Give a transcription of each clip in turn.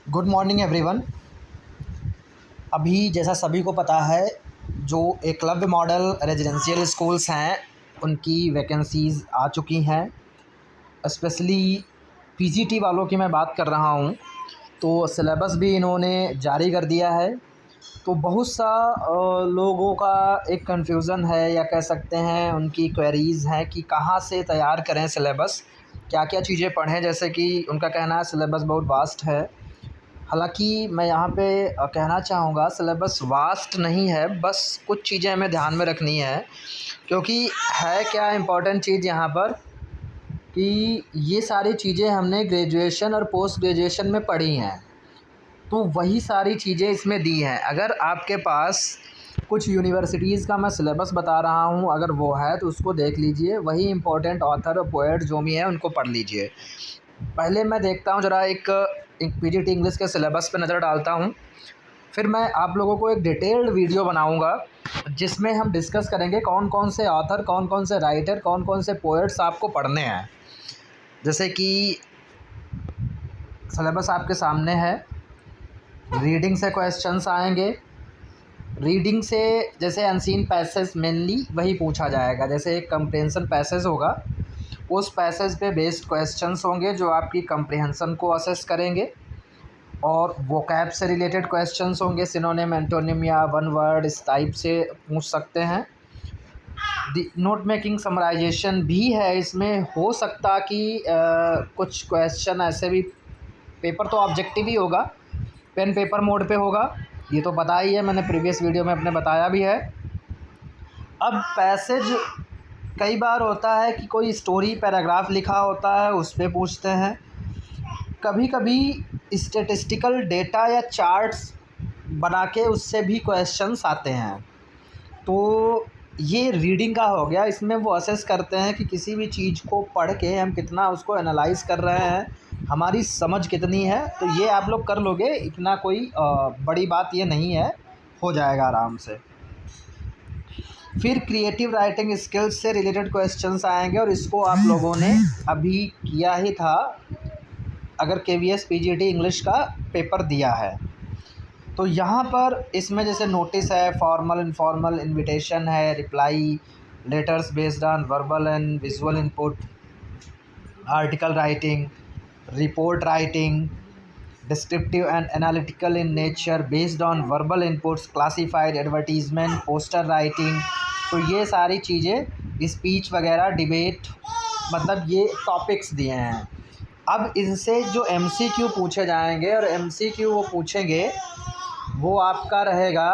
Good morning everyone. अभी जैसा सभी को पता है, जो एकलव्य मॉडल रेजिडेंशियल स्कूल्स हैं उनकी वैकेंसीज़ आ चुकी हैं। स्पेशली पीजीटी वालों की मैं बात कर रहा हूँ, तो सिलेबस भी इन्होंने जारी कर दिया है। तो बहुत सा लोगों का एक कन्फ्यूज़न है, या कह सकते हैं उनकी क्वेरीज़ हैं कि कहाँ से तैयार करें सिलेबस, क्या क्या चीज़ें पढ़ें। जैसे कि उनका कहना है सिलेबस बहुत वास्ट है। हालाँकि मैं यहाँ पे कहना चाहूँगा सिलेबस वास्ट नहीं है, बस कुछ चीज़ें हमें ध्यान में रखनी है। क्योंकि है क्या इम्पोर्टेंट चीज़ यहाँ पर कि ये सारी चीज़ें हमने ग्रेजुएशन और पोस्ट ग्रेजुएशन में पढ़ी हैं, तो वही सारी चीज़ें इसमें दी हैं। अगर आपके पास कुछ यूनिवर्सिटीज़ का मैं सिलेबस बता रहा हूँ, अगर वो है तो उसको देख लीजिए, वही इम्पोर्टेंट ऑथर और पोएट जो भी हैं उनको पढ़ लीजिए। पहले मैं देखता हूँ ज़रा एक पीजीटी इंग्लिश के सिलेबस पे नज़र डालता हूँ, फिर मैं आप लोगों को एक डिटेल्ड वीडियो बनाऊँगा जिसमें हम डिस्कस करेंगे कौन कौन से ऑथर, कौन कौन से राइटर, कौन कौन से पोएट्स आपको पढ़ने हैं। जैसे कि सिलेबस आपके सामने है। रीडिंग से क्वेश्चंस आएंगे। रीडिंग से जैसे अनसीन पैसेज मेनली वही पूछा जाएगा। जैसे एक कंप्रेहेंशन पैसेज होगा, उस पैसेज पे बेस्ड क्वेश्चंस होंगे जो आपकी कंप्रीहेंशन को असेस करेंगे। और वोकैब से रिलेटेड क्वेश्चंस होंगे, सिनोनिम, एंटोनिम या वन वर्ड, इस टाइप से पूछ सकते हैं। नोट मेकिंग समराइजेशन भी है इसमें। हो सकता कि कुछ क्वेश्चन ऐसे भी, पेपर तो ऑब्जेक्टिव ही होगा, पेन पेपर मोड पे होगा, ये तो पता ही है, मैंने प्रीवियस वीडियो में अपने बताया भी है। अब पैसेज कई बार होता है कि कोई स्टोरी पैराग्राफ लिखा होता है उस पे पूछते हैं। कभी कभी स्टैटिस्टिकल डेटा या चार्ट्स बना के उससे भी क्वेश्चंस आते हैं। तो ये रीडिंग का हो गया। इसमें वो असेस करते हैं कि किसी भी चीज़ को पढ़ के हम कितना उसको एनालाइज कर रहे हैं, हमारी समझ कितनी है। तो ये आप लोग कर लोगे, इतना कोई बड़ी बात ये नहीं है, हो जाएगा आराम से। फिर क्रिएटिव राइटिंग स्किल्स से रिलेटेड क्वेश्चंस आएंगे, और इसको आप लोगों ने अभी किया ही था अगर केवीएस पीजीटी इंग्लिश का पेपर दिया है। तो यहाँ पर इसमें जैसे नोटिस है, फॉर्मल इनफॉर्मल इनविटेशन है, reply letters based on verbal and visual input, article writing, report writing, descriptive and analytical in nature based on verbal inputs, classified advertisement, poster writing. तो ये सारी चीज़ें, स्पीच वगैरह, डिबेट, मतलब ये topics दिए हैं। अब इनसे जो एमसीक्यू पूछे जाएंगे, और एमसीक्यू वो पूछेंगे वो आपका रहेगा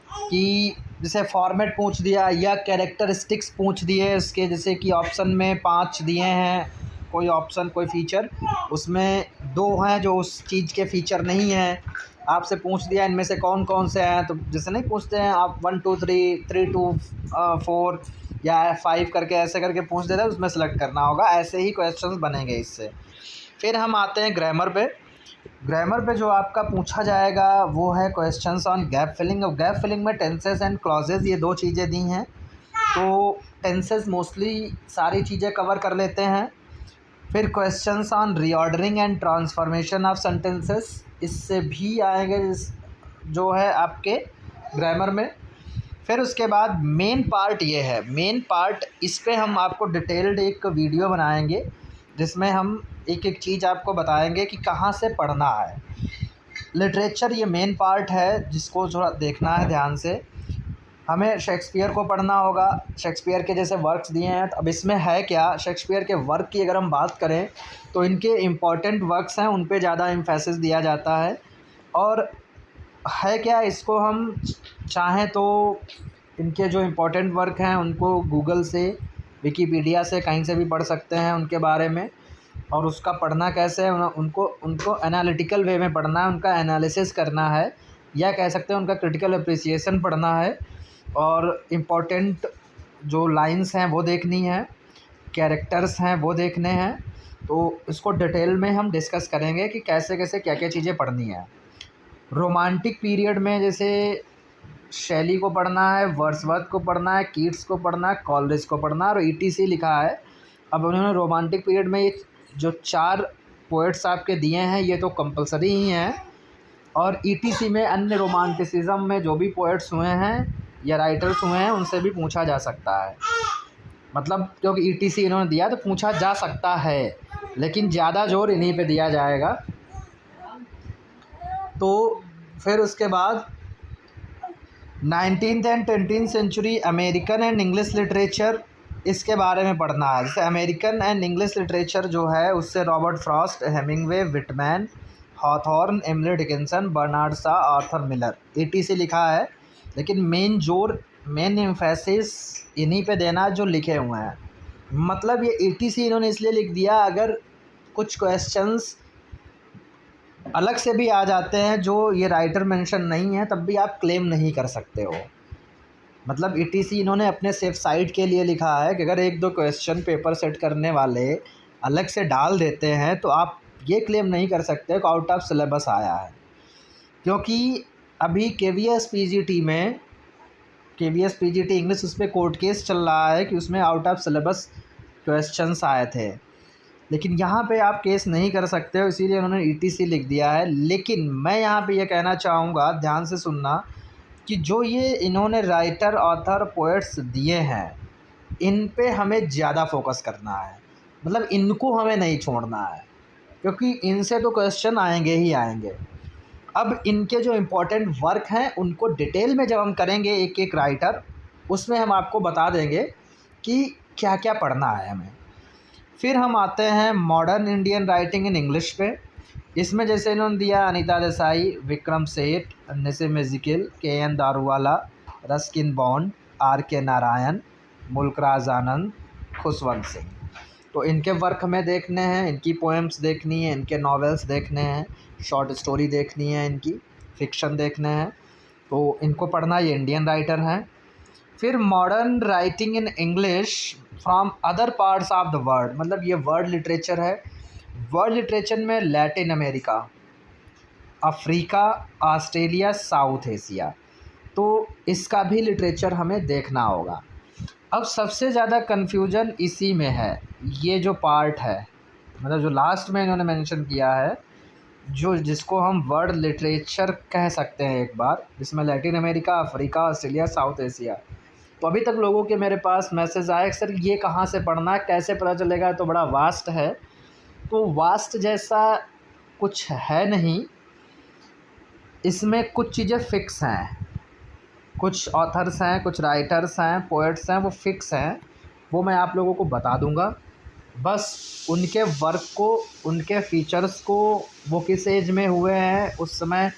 कि जैसे फॉर्मेट पूछ दिया या कैरेक्टरिस्टिक्स पूछ दिए उसके, जैसे कि ऑप्शन में 5 दिए हैं, कोई ऑप्शन कोई फ़ीचर, उसमें 2 हैं जो उस चीज़ के फ़ीचर नहीं हैं। आपसे पूछ दिया इनमें से कौन कौन से हैं, तो जैसे नहीं पूछते हैं आप 1 2 3 3 2 4 या 5 करके, ऐसे करके पूछ देते हैं, उसमें सेलेक्ट करना होगा। ऐसे ही क्वेश्चंस बनेंगे इससे। फिर हम आते हैं ग्रामर पे। ग्रामर पे जो आपका पूछा जाएगा वो है क्वेश्चंस ऑन गैप फिलिंग। और गैप फिलिंग में टेंसेस एंड क्लॉजेज, ये 2 चीज़ें दी हैं। तो टेंसेस मोस्टली सारी चीज़ें कवर कर लेते हैं। फिर questions on reordering and transformation of sentences, इससे भी आएंगे जो है आपके ग्रामर में। फिर उसके बाद मेन पार्ट ये है, मेन पार्ट, इस पे हम आपको डिटेल्ड एक वीडियो बनाएंगे जिसमें हम एक एक चीज़ आपको बताएंगे कि कहाँ से पढ़ना है। लिटरेचर ये मेन पार्ट है जिसको थोड़ा देखना है ध्यान से। हमें शेक्सपियर को पढ़ना होगा, शेक्सपियर के जैसे वर्क्स दिए हैं। तो अब इसमें है क्या, शेक्सपियर के वर्क की अगर हम बात करें तो इनके इम्पॉर्टेंट वर्क्स हैं उन पे ज़्यादा एम्फेसिस दिया जाता है। और है क्या, इसको हम चाहें तो इनके जो इम्पोर्टेंट वर्क हैं उनको गूगल से, विकिपीडिया से, कहीं से भी पढ़ सकते हैं उनके बारे में। और उसका पढ़ना कैसे है, उनको उनको एनालिटिकल वे में पढ़ना है, उनका एनालिसिस करना है, या कह सकते हैं उनका क्रिटिकल अप्रिसिएशन पढ़ना है। और इम्पोर्टेंट जो लाइंस हैं वो देखनी है, कैरेक्टर्स हैं वो देखने हैं। तो इसको डिटेल में हम डिस्कस करेंगे कि कैसे कैसे क्या क्या चीज़ें पढ़नी है। रोमांटिक पीरियड में जैसे शैली को पढ़ना है, वर्ड्सवर्थ को पढ़ना है, कीट्स को पढ़ना है, कॉलरिज को पढ़ना है, और ईटीसी लिखा है। अब उन्होंने रोमांटिक पीरियड में ये जो 4 पोएट्स आपके दिए हैं ये तो कंपलसरी ही हैं, और ईटीसी में अन्य रोमांटिसिज्म में जो भी पोएट्स हुए हैं या राइटर्स हुए हैं उनसे भी पूछा जा सकता है। मतलब क्योंकि ईटीसी इन्होंने दिया तो पूछा जा सकता है, लेकिन ज़्यादा जोर इन्हीं पे दिया जाएगा। तो फिर उसके बाद 19th and 20th century American and English literature, इसके बारे में पढ़ना है। जैसे अमेरिकन एंड इंग्लिश लिटरेचर जो है उससे Robert Frost, Hemingway, Whitman, Hawthorne, Emily Dickinson, Bernard Shaw, Arthur Miller, etc लिखा है, लेकिन मेन एम्फेसिस इन्हीं पे देना जो लिखे हुए हैं। मतलब ये ईटीसी इन्होंने इसलिए लिख दिया, अगर कुछ क्वेश्चंस अलग से भी आ जाते हैं जो ये राइटर मेंशन नहीं है तब भी आप क्लेम नहीं कर सकते हो। मतलब ईटीसी इन्होंने अपने सेफ साइड के लिए लिखा है कि अगर एक दो क्वेश्चन पेपर सेट करने वाले अलग से डाल देते हैं तो आप ये क्लेम नहीं कर सकते कि आउट ऑफ सिलेबस आया है। क्योंकि अभी केवीएस पीजीटी इंग्लिश उस पर कोर्ट केस चल रहा है कि उसमें आउट ऑफ सिलेबस क्वेश्चंस आए थे, लेकिन यहाँ पे आप केस नहीं कर सकते हो, इसीलिए उन्होंने ईटीसी लिख दिया है। लेकिन मैं यहाँ पे ये कहना चाहूँगा, ध्यान से सुनना, कि जो ये इन्होंने राइटर, ऑथर, पोएट्स दिए हैं इन पे हमें ज़्यादा फोकस करना है। मतलब इनको हमें नहीं छोड़ना है, क्योंकि इनसे तो क्वेश्चन आएंगे ही आएंगे। अब इनके जो इम्पोर्टेंट वर्क हैं उनको डिटेल में जब हम करेंगे एक एक राइटर, उसमें हम आपको बता देंगे कि क्या क्या पढ़ना है हमें। फिर हम आते हैं modern Indian writing in English पे। इसमें जैसे इन्होंने दिया Anita Desai, Vikram Seth, Nissim Ezekiel, K N. Daruwalla, Ruskin Bond, R K. Narayan, Mulk Raj Anand, Khushwant Singh. तो इनके वर्क हमें देखने हैं, इनकी पोएम्स देखनी है, इनके नॉवेल्स देखने हैं, शॉर्ट स्टोरी देखनी है, इनकी फ़िक्शन देखने हैं, तो इनको पढ़ना। ये इंडियन राइटर हैं। फिर modern writing in English from other parts of the world, मतलब ये वर्ल्ड लिटरेचर है। वर्ल्ड लिटरेचर में Latin America, Africa, Australia, south Asia, तो इसका भी लिटरेचर हमें देखना होगा। अब सबसे ज़्यादा कन्फ्यूजन इसी में है, ये जो पार्ट है, मतलब जो लास्ट में इन्होंने मेंशन किया है, जो जिसको हम वर्ल्ड लिटरेचर कह सकते हैं एक बार, जिसमें Latin America, Africa, Australia, south Asia. तो अभी तक लोगों के मेरे पास मैसेज आए सर ये कहाँ से पढ़ना है, कैसे पता चलेगा, तो बड़ा वास्ट है। तो वास्ट जैसा कुछ है नहीं, इसमें कुछ चीज़ें फ़िक्स हैं, कुछ ऑथर्स हैं, कुछ राइटर्स हैं, पोएट्स हैं, वो फ़िक्स हैं, वो मैं आप लोगों को बता दूंगा। बस उनके वर्क को, उनके फीचर्स को, वो किस एज में हुए हैं, उस समय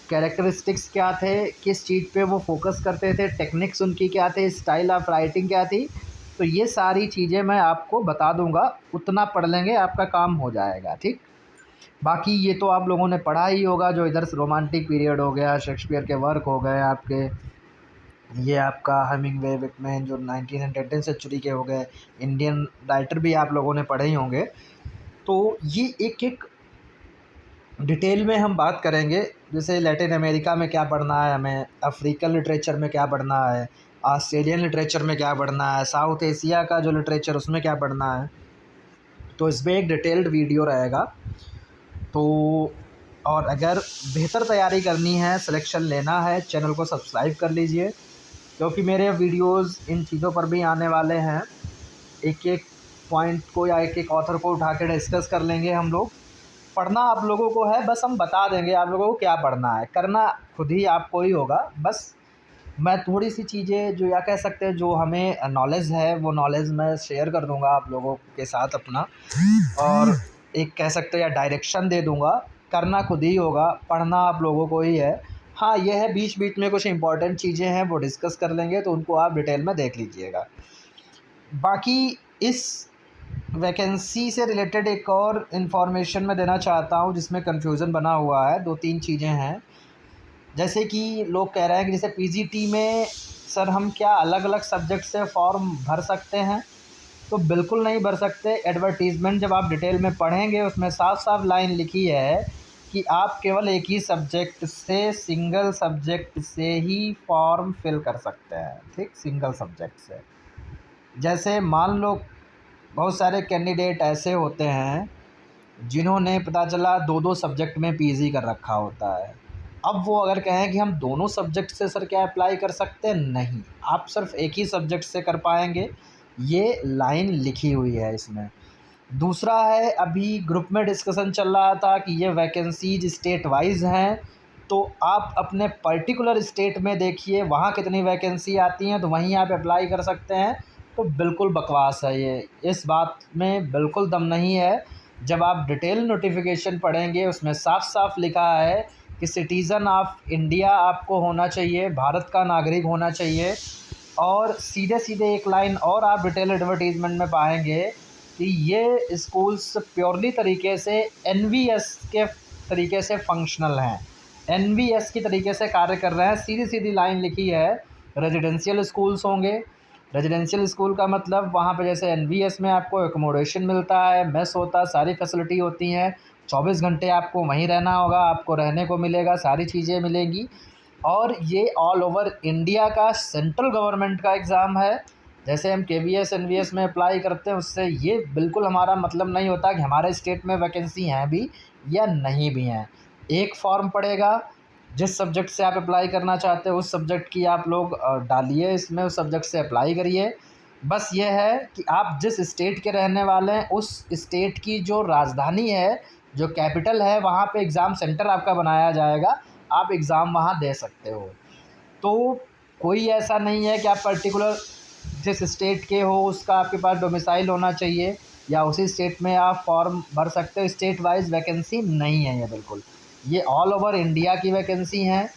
कैरेक्टरिस्टिक्स क्या थे, किस चीज़ पे वो फोकस करते थे, टेक्निक्स उनकी क्या थे, स्टाइल ऑफ राइटिंग क्या थी, तो ये सारी चीज़ें मैं आपको बता दूंगा। उतना पढ़ लेंगे आपका काम हो जाएगा, ठीक। बाकी ये तो आप लोगों ने पढ़ा ही होगा, जो इधर से रोमांटिक पीरियड हो गया, शेक्सपियर के वर्क हो गए आपके, ये आपका हेमिंगवे, विटमैन जो 19 एंड 20 सेंचुरी के हो गए, इंडियन राइटर भी आप लोगों ने पढ़े ही होंगे। तो ये एक एक डिटेल में हम बात करेंगे, जैसे लैटिन अमेरिका में क्या पढ़ना है हमें, अफ्रीकन लिटरेचर में क्या पढ़ना है, ऑस्ट्रेलियन लिटरेचर में क्या पढ़ना है, साउथ एशिया का जो लिटरेचर उसमें क्या पढ़ना है। तो इसमें एक डिटेल्ड वीडियो रहेगा। तो और अगर बेहतर तैयारी करनी है, सिलेक्शन लेना है, चैनल को सब्सक्राइब कर लीजिए, क्योंकि मेरे वीडियोस इन चीज़ों पर भी आने वाले हैं। एक एक पॉइंट को या एक एक ऑथर को उठा के डिस्कस कर लेंगे हम लोग। पढ़ना आप लोगों को है, बस हम बता देंगे आप लोगों को क्या पढ़ना है, करना खुद ही आपको ही होगा। बस मैं थोड़ी सी चीज़ें जो या कह सकते हैं जो हमें नॉलेज है वो नॉलेज मैं शेयर कर दूंगा आप लोगों के साथ अपना, और एक कह सकते हैं या डायरेक्शन दे दूंगा। करना खुद ही होगा, पढ़ना आप लोगों को ही है। हाँ ये है, बीच बीच में कुछ इंपॉर्टेंट चीज़ें हैं वो डिस्कस कर लेंगे, तो उनको आप डिटेल में देख लीजिएगा। बाकी इस वैकेंसी से रिलेटेड एक और इन्फॉर्मेशन मैं देना चाहता हूँ जिसमें कन्फ्यूज़न बना हुआ है। 2-3 चीज़ें हैं, जैसे कि लोग कह रहे हैं कि जैसे पीजीटी में सर हम क्या अलग अलग सब्जेक्ट से फॉर्म भर सकते हैं, तो बिल्कुल नहीं भर सकते। एडवर्टीज़मेंट जब आप डिटेल में पढ़ेंगे उसमें साफ साफ लाइन लिखी है कि आप केवल एक ही सब्जेक्ट से, सिंगल सब्जेक्ट से ही फॉर्म फिल कर सकते हैं, ठीक, सिंगल सब्जेक्ट से। जैसे मान लो बहुत सारे कैंडिडेट ऐसे होते हैं जिन्होंने पता चला 2-2 सब्जेक्ट में पीजी कर रखा होता है। अब वो अगर कहें कि हम दोनों सब्जेक्ट से सर क्या अप्लाई कर सकते हैं? नहीं, आप सिर्फ़ एक ही सब्जेक्ट से कर पाएँगे, ये लाइन लिखी हुई है इसमें। दूसरा है, अभी ग्रुप में डिस्कशन चल रहा था कि ये वैकेंसीज़ स्टेट वाइज़ हैं, तो आप अपने पर्टिकुलर स्टेट में देखिए वहाँ कितनी वैकेंसी आती हैं, तो वहीं आप अप्लाई कर सकते हैं। तो बिल्कुल बकवास है ये, इस बात में बिल्कुल दम नहीं है। जब आप डिटेल नोटिफ़िकेशन पढ़ेंगे उसमें साफ-साफ लिखा है कि सिटीज़न ऑफ इंडिया आपको होना चाहिए, भारत का नागरिक होना चाहिए। और सीधे-सीधे एक लाइन और आप डिटेल एडवर्टाइज़मेंट में पाएँगे कि ये स्कूल्स प्योरली तरीके से एनवीएस के तरीके से फ़ंक्शनल हैं, एनवीएस की तरीके से कार्य कर रहे हैं। सीधी-सीधी लाइन लिखी है, रेज़िडेंशियल स्कूल्स होंगे। रेज़िडेंशियल स्कूल का मतलब वहाँ पे जैसे एनवीएस में आपको एकोमोडेशन मिलता है, मेस होता है, सारी फैसिलिटी होती हैं। 24 घंटे आपको वहीं रहना होगा, आपको रहने को मिलेगा, सारी चीज़ें मिलेंगी। और ये ऑल ओवर इंडिया का सेंट्रल गवर्नमेंट का एग्ज़ाम है। जैसे हम केवीएस एनवीएस में अप्लाई करते हैं, उससे ये बिल्कुल हमारा मतलब नहीं होता कि हमारे स्टेट में वैकेंसी हैं भी या नहीं भी हैं। एक फॉर्म पड़ेगा, जिस सब्जेक्ट से आप अप्लाई करना चाहते हो उस सब्जेक्ट की आप लोग डालिए इसमें, उस सब्जेक्ट से अप्लाई करिए। बस ये है कि आप जिस स्टेट के रहने वाले हैं उस स्टेट की जो राजधानी है, जो कैपिटल है, वहाँ पे एग्ज़ाम सेंटर आपका बनाया जाएगा, आप एग्ज़ाम वहाँ दे सकते हो। तो कोई ऐसा नहीं है कि आप पर्टिकुलर जिस स्टेट के हो उसका आपके पास डोमिसाइल होना चाहिए या उसी स्टेट में आप फॉर्म भर सकते हो। स्टेट वाइज़ वैकेंसी नहीं है ये बिल्कुल, ये ऑल ओवर इंडिया की वैकेंसी हैं।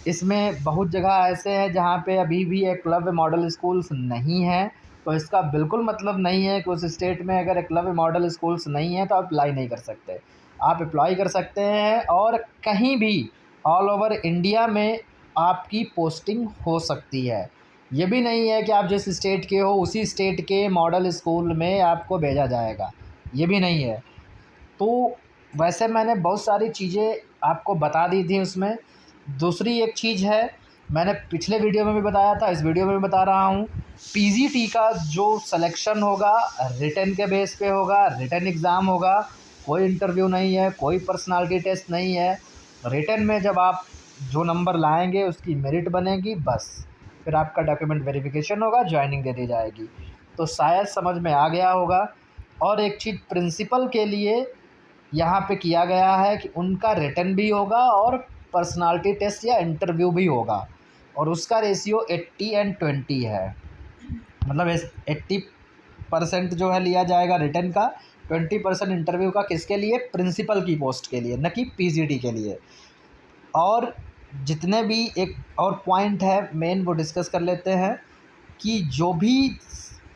इसमें बहुत जगह ऐसे हैं जहाँ पे अभी भी एकलव्य मॉडल स्कूल्स नहीं हैं, तो इसका बिल्कुल मतलब नहीं है कि उस स्टेट में अगर एकलव्य मॉडल स्कूल्स नहीं हैं तो आप अप्लाई नहीं कर सकते। आप अप्लाई कर सकते हैं और कहीं भी ऑल ओवर इंडिया में आपकी पोस्टिंग हो सकती है। ये भी नहीं है कि आप जिस स्टेट के हो उसी स्टेट के मॉडल स्कूल में आपको भेजा जाएगा, ये भी नहीं है। तो वैसे मैंने बहुत सारी चीज़ें आपको बता दी थी उसमें। दूसरी एक चीज़ है, मैंने पिछले वीडियो में भी बताया था, इस वीडियो में भी बता रहा हूँ, पीजीटी का जो सिलेक्शन होगा रिटन के बेस पे होगा, रिटन एग्ज़ाम होगा, कोई इंटरव्यू नहीं है, कोई पर्सनालिटी टेस्ट नहीं है। रिटन में जब आप जो नंबर लाएँगे उसकी मेरिट बनेगी, बस फिर आपका डॉक्यूमेंट वेरिफिकेशन होगा, जॉइनिंग दे दी जाएगी। तो शायद समझ में आ गया होगा। और एक चीज़ प्रिंसिपल के लिए यहाँ पे किया गया है कि उनका रिटन भी होगा और पर्सनालिटी टेस्ट या इंटरव्यू भी होगा, और उसका रेशियो 80-20 है। मतलब 80% जो है लिया जाएगा रिटन का, 20% इंटरव्यू का। किसके लिए? प्रिंसिपल की पोस्ट के लिए, न कि पीजीटी के लिए। और जितने भी एक और पॉइंट है मेन, वो डिस्कस कर लेते हैं कि जो भी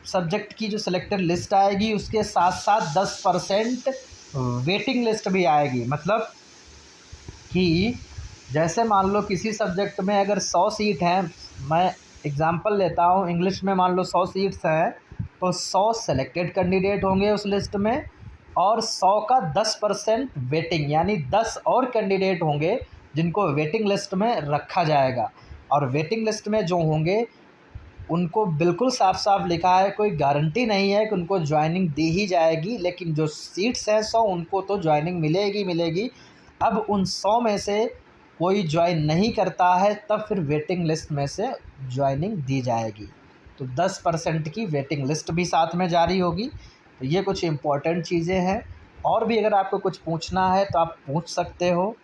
सब्जेक्ट की जो सिलेक्टेड लिस्ट आएगी उसके साथ साथ 10% वेटिंग लिस्ट भी आएगी। मतलब कि जैसे मान लो किसी सब्जेक्ट में अगर 100 सीट हैं, मैं एग्ज़ाम्पल लेता हूँ, इंग्लिश में मान लो 100 सीट्स हैं, तो 100 सेलेक्टेड कैंडिडेट होंगे उस लिस्ट में, और 100 का 10% वेटिंग, यानी 10 और कैंडिडेट होंगे जिनको वेटिंग लिस्ट में रखा जाएगा। और वेटिंग लिस्ट में जो होंगे उनको बिल्कुल साफ-साफ लिखा है, कोई गारंटी नहीं है कि उनको जॉइनिंग दी ही जाएगी, लेकिन जो सीट्स हैं 100 उनको तो जॉइनिंग मिलेगी मिलेगी। अब उन 100 में से कोई जॉइन नहीं करता है तब फिर वेटिंग लिस्ट में से जॉइनिंग दी जाएगी। तो 10% की वेटिंग लिस्ट भी साथ में जारी होगी। तो ये कुछ इम्पोर्टेंट चीज़ें हैं। और भी अगर आपको कुछ पूछना है तो आप पूछ सकते हो,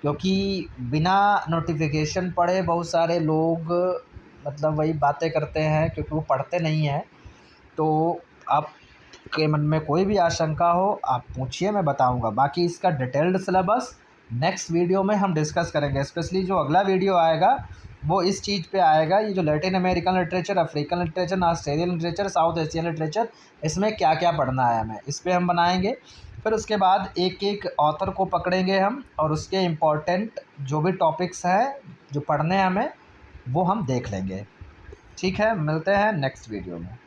क्योंकि बिना नोटिफिकेशन पढ़े बहुत सारे लोग मतलब वही बातें करते हैं, क्योंकि वो पढ़ते नहीं हैं। तो आपके मन में कोई भी आशंका हो आप पूछिए, मैं बताऊंगा। बाकी इसका डिटेल्ड सिलेबस नेक्स्ट वीडियो में हम डिस्कस करेंगे। स्पेशली जो अगला वीडियो आएगा वो इस चीज़ पे आएगा, ये जो Latin American literature, African literature, Australian literature, south Asian literature, इसमें क्या क्या पढ़ना है हमें, इस पर हम बनाएंगे। फिर उसके बाद एक एक ऑथर को पकड़ेंगे हम, और उसके इम्पोर्टेंट जो भी टॉपिक्स हैं जो पढ़ने हैं हमें, वो हम देख लेंगे। ठीक है, मिलते हैं नेक्स्ट वीडियो में।